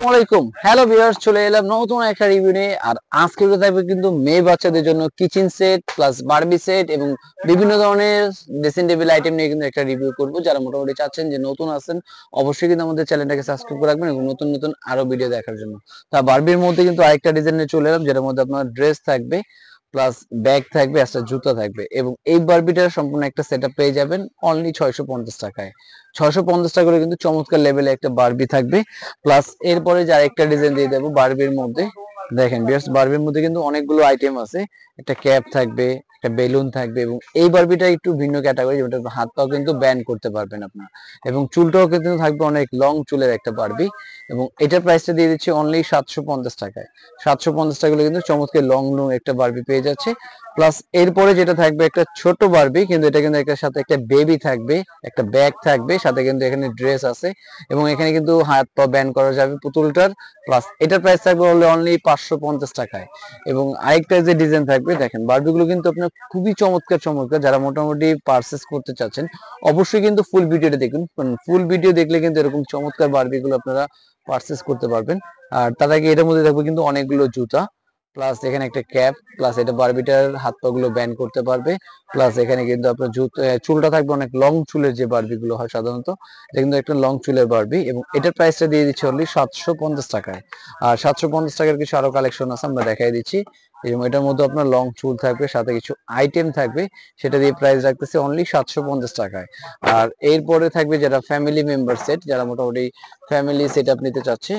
আসসালামাইকুম hello viewers, চলে এলাম নতুন একটা রিভিউ নিয়ে। আর আজকে থাকবে কিন্তু মেয়ে বাচ্চাদের জন্য kitchen set plus Barbie set এবং বিভিন্ন ধরনের ড্রেসিং টেবিল আইটেম নিয়ে কিন্তু একটা রিভিউ করব। যারা মোটামুটি চাচ্ছেন যে নতুন আছেন, অবশ্যই কিন্তু আমাদের চ্যানেলটাকে সাবস্ক্রাইব করে রাখবেন এবং নতুন নতুন আরো ভিডিও দেখার জন্য। তা বারবির মধ্যে কিন্তু আরেকটা ডিজাইন নিয়ে চলে এলাম, যেটার মধ্যে আপনার ড্রেস থাকবে প্লাস ব্যাগ থাকবে, একটা জুতা থাকবে এবং এই বারবিটার সম্পূর্ণ একটা সেটআপ পেয়ে যাবেন অনলি 650 টাকায়। 650 টাকা করে কিন্তু চমৎকার লেভেলে একটা বারবি থাকবে। প্লাস এরপরে যে আরেকটা ডিজাইন দিয়ে দেবো বারবির মধ্যে। দেখেন বিয়ার্স, বারবির মধ্যে কিন্তু অনেকগুলো আইটেম আছে। একটা ক্যাপ থাকবে, একটা বেলুন থাকবে এবং এই বারবিটা একটু ভিন্ন ক্যাটাগরি, যেটা হাত পাও কিন্তু ব্যান্ড করতে পারবেন আপনার। এবং চুলটাও কিন্তু থাকবে অনেক লং চুলের একটা বারবি এবং এটার প্রাইসটা দিয়ে দিচ্ছি অনলি 750 টাকায়। 750 টাকা কিন্তু চমৎকার লং লং একটা বারবি পেয়ে যাচ্ছে। প্লাস এরপরে যেটা থাকবে একটা ছোট বারবি, কিন্তু এটা কিন্তু একটা সাথে একটা বেবি থাকবে, একটা ব্যাগ থাকবে, সাথে কিন্তু এখানে ড্রেস আছে এবং এখানে কিন্তু হাত পা ব্যান্ড করা যাবে পুতুলটার। প্লাস এটার প্রাইস থাকবে অনলি 550 টাকায়। এবং আরেকটা যে ডিজাইন থাকবে, দেখেন বারবিগুলো কিন্তু আপনার খুবই চমৎকার চমৎকার। যারা মোটামুটি পারচেস করতে চাচ্ছেন, অবশ্যই কিন্তু ফুল ভিডিওটা দেখুন। ফুল ভিডিও দেখলে কিন্তু এরকম চমৎকার বারবিগুলো আপনারা পারচেস করতে পারবেন। আর তার আগে এটার মধ্যে থাকবে কিন্তু অনেকগুলো জুতা, প্লাস এখানে একটা ক্যাপ, প্লাস এটা বারবিটার হাত পা গুলো ব্যান্ড করতে পারবে। প্লাস এখানে কিন্তু আপনার চুলটা থাকবে অনেক লং চুলের, যে বারবি গুলো হয় সাধারণত, এটা কিন্তু একটা লং চুলের বারবি এবং এটার প্রাইসটা দিয়ে দিচ্ছি অনলি 750 টাকায়। আর 750 টাকার কিছু আরো কালেকশন আছে, আমরা দেখাই দিচ্ছি। এবং এটার মধ্যে আপনার লং চুল থাকবে, সাথে কিছু আইটেম থাকবে, সেটা দিয়ে প্রাইস রাখতেছে অনলি 750 টাকায়। আর এরপরে থাকবে যারা ফ্যামিলি মেম্বার সেট, যারা মোটামুটি ফ্যামিলি সেট আপ নিতে চাচ্ছে,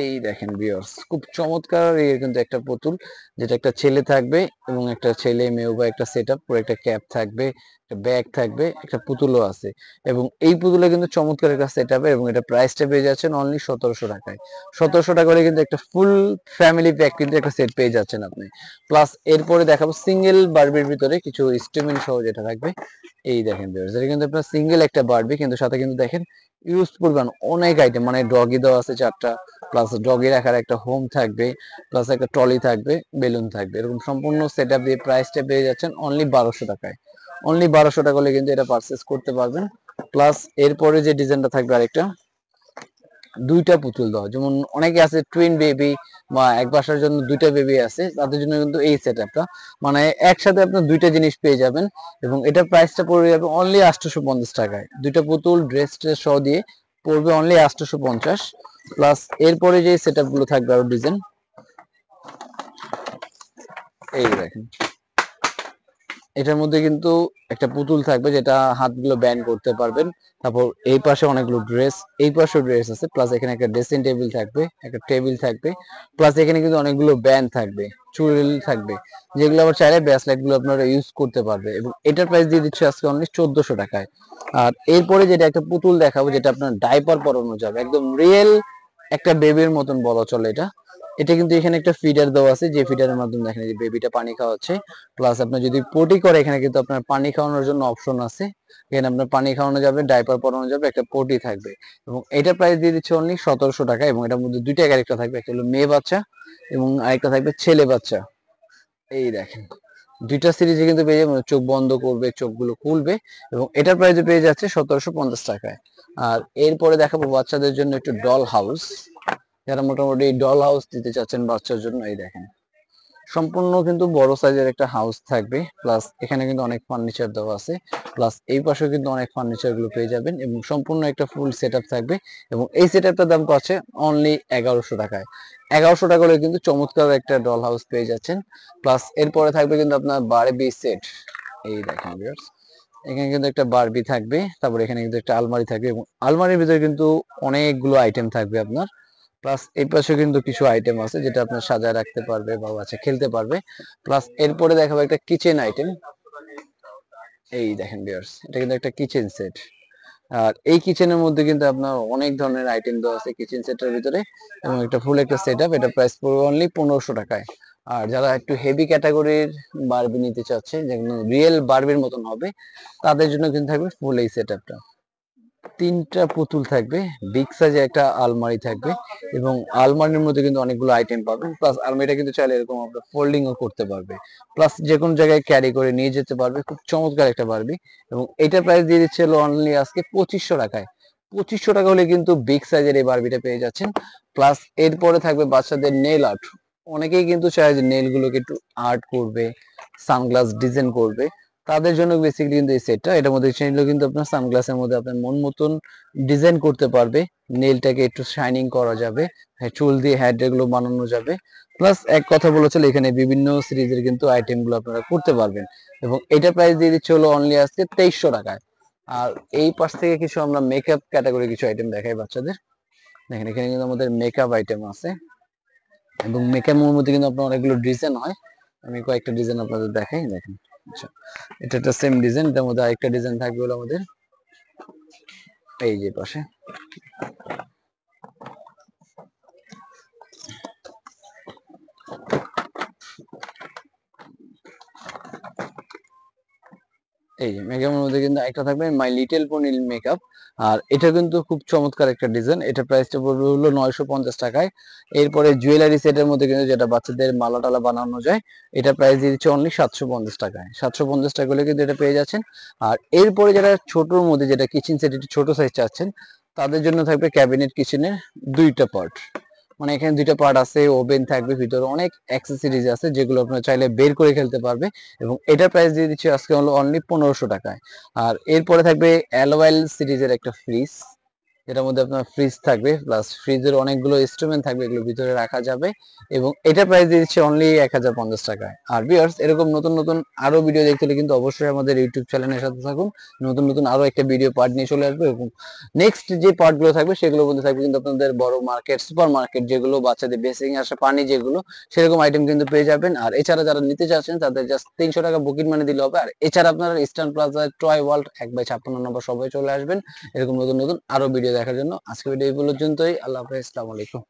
এই দেখেন ভিউয়ার্স, খুব চমৎকার এর কিন্তু একটা পুতুল, যেটা একটা ছেলে থাকবে এবং একটা ছেলে মেয়ে বা একটা সেটআপ, পুরো একটা ক্যাপ থাকবে, একটা ব্যাগ থাকবে, একটা পুতুলও আছে। এবং এই পুতুলে কিন্তু চমৎকার একটা সেটআপ এবং এটা প্রাইসটা পেয়ে যাচ্ছেন অনলি 1700 টাকায়। 1700 টাকা করে কিন্তু একটা ফুল ফ্যামিলি প্যাক কিন্তু একটা সেট পেয়ে যাচ্ছেন আপনি। প্লাস এরপরে দেখাবো সিঙ্গেল বারবির ভিতরে কিছু ইনস্ট্রুমেন্ট সহ যেটা থাকবে। এই দেখেন ভিউয়ার্স, এটা কিন্তু আপনার সিঙ্গেল একটা বারবি, কিন্তু সাথে কিন্তু দেখেন ইউজ করবেন অনেক আইটেম, মানে ডগি দেওয়া আছে 4টা, প্লাস ডগি রাখার একটা হোম থাকবে, প্লাস একটা ট্রলি থাকবে, বেলুন থাকবে, এরকম সম্পূর্ণ সেটআপ দিয়ে প্রাইসটা পেয়ে যাচ্ছেন অনলি 1200 টাকায়। অনলি 1200 টাকা হলে কিন্তু এটা পারচেস করতে পারবেন। প্লাস এরপরে যে ডিজাইনটা থাকবে আরেকটা, দুইটা পুতুল দেওয়া, যেমন অনেকে আছে টুইন বেবি বা এক বাসার জন্য দুইটা বেবি আছে, তাদের জন্য কিন্তু এই সেটআপটা, মানে একসাথে আপনার দুইটা জিনিস পেয়ে যাবেন। এবং এটার প্রাইসটা পড়ে যাবে অনলি 850 টাকায়। দুইটা পুতুল ড্রেস ট্রেস সহ দিয়ে পড়বে অনলি 850। প্লাস এরপরে যে সেটআপ গুলো থাকবে আরো ডিজাইন, এই দেখেন, এটার মধ্যে কিন্তু একটা পুতুল থাকবে, যেটা হাতগুলো ব্যান্ড করতে পারবেন। তারপর এই পাশে অনেকগুলো ড্রেস, এই পাশেও ড্রেস আছে, প্লাস এখানে একটা ড্রেসিং টেবিল থাকবে, একটা টেবিল থাকবে, প্লাস এখানে কিন্তু অনেকগুলো ব্যান্ড থাকবে, চুল থাকবে, যেগুলো আবার চাইলে ব্রেসলেট গুলো আপনারা ইউজ করতে পারবে। এবং এটার প্রাইস দিয়ে দিচ্ছে আজকে অনলি 1400 টাকায়। আর এরপরে যেটা একটা পুতুল দেখাবো, যেটা আপনার ডাইপার পরানো যাবে, একদম রিয়েল একটা বেবির মতন বলা চলে এটা। এটা কিন্তু এখানে একটা ফিডার দেওয়া আছে, যে ফিডারের মাধ্যমে দেখেন যে বেবিটা পানি খাওয়াচ্ছে। প্লাস আপনার যদি পটি করে, এখানে কিন্তু আপনার পানি খাওয়ানোর জন্য অপশন আছে, এখানে আপনার পানি খাওয়ানো যাবে, ডাইপার পরানো যাবে, একটা পটি থাকবে। এবং এটা প্রাইস দিয়ে দিচ্ছে অনলি 1700 টাকা। এবং এটার মধ্যে দুইটা ক্যারেক্টার থাকবে, একটা হলো মেয়ে বাচ্চা এবং আরেকটা থাকবে ছেলে বাচ্চা। এই দেখেন, দুইটা সিরিজে কিন্তু পেয়ে যাবেন, চোখ বন্ধ করবে, চোখগুলো খুলবে এবং এটার প্রাইসে পেয়ে যাচ্ছে 1750 টাকায়। আর এরপরে দেখাবো বাচ্চাদের জন্য একটু ডল হাউস, যারা মোটামুটি ডল হাউস দিতে চাচ্ছেন বাচ্চার জন্য। এই দেখেন, সম্পূর্ণ কিন্তু বড় সাইজের একটা হাউস থাকবে, প্লাস এখানে কিন্তু অনেক ফার্নিচার দেওয়া আছে, প্লাস এই পাশেও কিন্তু অনেক ফার্নিচার গুলো পেয়ে যাবেন এবং সম্পূর্ণ একটা ফুল সেটআপ থাকবে। এবং এই সেটআপটার দাম পাচ্ছে অনলি 1100 টাকায়। 1100 টাকা হলে কিন্তু চমৎকার একটা ডল হাউস পেয়ে যাচ্ছেন। প্লাস এরপরে থাকবে কিন্তু আপনার বারবি সেট। এই দেখেন ভিউয়ার্স, এখানে কিন্তু একটা বারবি থাকবে, তারপর এখানে কিন্তু একটা আলমারি থাকবে এবং আলমারির ভিতরে কিন্তু অনেকগুলো আইটেম থাকবে আপনার। প্লাস এই পাশে কিন্তু কিছু আইটেম আছে, যেটা আপনার সাজায় রাখতে পারবে বা বাচ্চা খেলতে পারবে। প্লাস এরপরে দেখাবো একটা কিচেন আইটেম। এই দেখেন ভিউয়ার্স, এটা কিন্তু একটা কিচেন সেট। আর এই কিচেনের মধ্যে কিন্তু আপনার অনেক ধরনের আইটেম দেওয়া আছে কিচেন সেটের ভিতরে এবং একটা ফুল একটা সেটআপ। এটা প্রাইস পড়বে অনলি 1500 টাকায়। আর যারা একটু হেভি ক্যাটাগরির বারবি নিতে চাচ্ছে, যেগুলো রিয়েল বারবির মতন হবে, তাদের জন্য কিন্তু থাকবে ফুল এই সেটআপটা। তিনটা পুতুল থাকবে, বিগ সাইজে একটা আলমারি থাকবে এবং আলমারির মধ্যে কিন্তু অনেকগুলো আইটেম পাবেন। প্লাস আলমারিটা কিন্তু চাইলে এরকম আপনার ফোল্ডিং ও করতে পারবে, প্লাস যে কোনো জায়গায় ক্যারি করে নিয়ে যেতে পারবে, খুব চমৎকার একটা পারবি। এবং এটার প্রাইস দিয়ে দিচ্ছে হলো অনলি আজকে 2500 টাকায়। 2500 টাকা হলে কিন্তু বিগ সাইজের এই বারবিটা পেয়ে যাচ্ছেন। প্লাস এরপরে থাকবে বাচ্চাদের নেল আর্ট। অনেকেই কিন্তু চায় যে নেল গুলোকে একটু আর্ট করবে, সানগ্লাস ডিজাইন করবে, তাদের জন্য বেসিক্যালি কিন্তু এই সেটটা। এটার মধ্যে চাইলেও কিন্তু আপনার সানগ্লাসের মধ্যে আপনার মন মতন ডিজাইন করতে পারবে, নেলটাকে একটু শাইনিং করা যাবে, হ্যাঁ চুল দিয়ে হেড এগুলো বানানো যাবে। প্লাস এক কথা বলেছিল এখানে বিভিন্ন সিরিজের কিন্তু আইটেম গুলো আপনারা করতে পারবেন, এবং এটা প্রাইস দিয়ে দিচ্ছে হলো অনলি আজকে 2300 টাকায়। আর এই পাশ থেকে কিছু আমরা মেকআপ ক্যাটাগরি কিছু আইটেম দেখাই বাচ্চাদের। দেখেন এখানে কিন্তু আমাদের মেকআপ আইটেম আছে, এবং মেকআপের মধ্যে কিন্তু আপনার অনেকগুলো ডিজাইন হয়। আমি কয়েকটা ডিজাইন আপনাদের দেখাই, দেখেন। আচ্ছা, এটা একটা সেম ডিজাইন, এটার মধ্যে আরেকটা ডিজাইন থাকবে হলো আমাদের এই যে পাশে। এই যে মেকআপের মধ্যে কিন্তু একটা থাকবে মাই লিটল পনি মেকআপ। আর এটা কিন্তু খুব চমৎকার একটা ডিজাইন, এটা প্রাইসটা পড়বে হলো 950 টাকায়। এরপরে জুয়েলারি সেটের মধ্যে কিন্তু যেটা বাচ্চাদের মালা টালা বানানো যায়, এটা প্রাইস দিয়ে দিচ্ছে অনলি 750 টাকায়। 750 টাকা হলে কিন্তু এটা পেয়ে যাচ্ছেন। আর এরপরে যারা ছোটর মধ্যে যেটা কিচেন সেট একটু ছোট সাইজ চাচ্ছেন, তাদের জন্য থাকবে ক্যাবিনেট কিচেনের দুইটা পার্ট। মানে এখানে দুইটা পার্ট আছে, ওভেন থাকবে, ভিতরে অনেক অ্যাক্সেসরিজ আছে যেগুলো আপনারা চাইলে বের করে খেলতে পারবে। এবং এটার প্রাইস দিয়ে দিচ্ছি আজকে হলো অনলি 1500 টাকায়। আর এরপরে থাকবে অ্যালোয়েল সিরিজের একটা ফ্রিজ, যেটার মধ্যে আপনার ফ্রিজ থাকবে, প্লাস ফ্রিজের অনেকগুলো ইনস্ট্রুমেন্ট থাকবে, এগুলো ভিতরে রাখা যাবে। এবং এটা প্রাইস দিয়ে দিচ্ছে অনলি 1050 টাকায়। আর ভিউয়ার্স, এরকম নতুন নতুন আরো ভিডিও দেখতে হলে কিন্তু অবশ্যই আমাদের ইউটিউব চ্যানেলের সাথে থাকুন। নতুন নতুন আরো একটা ভিডিও পার্ট নিয়ে চলে আসবে, এবং নেক্সট যে পার্ট গুলো থাকবে সেগুলোর মধ্যে থাকবে কিন্তু আপনাদের বড় মার্কেট, সুপার মার্কেট, যেগুলো বাচ্চাদের বেসিং আসে পানি যেগুলো, সেরকম আইটেম কিন্তু পেয়ে যাবেন। আর এছাড়া যারা নিতে চাচ্ছেন তাদের জাস্ট 300 টাকা বুকিং মানি দিলে হবে। আর এছাড়া আপনারা ইস্টার্ন প্লাজা, টয় ওয়ার্ল্ড 1/56 নম্বর সবাই চলে আসবেন এরকম নতুন নতুন আরো ভিডিও দেখার জন্য। আজকে ভিডিও এই পর্যন্তই। আল্লাহ হাফেজ, আসসালামু আলাইকুম।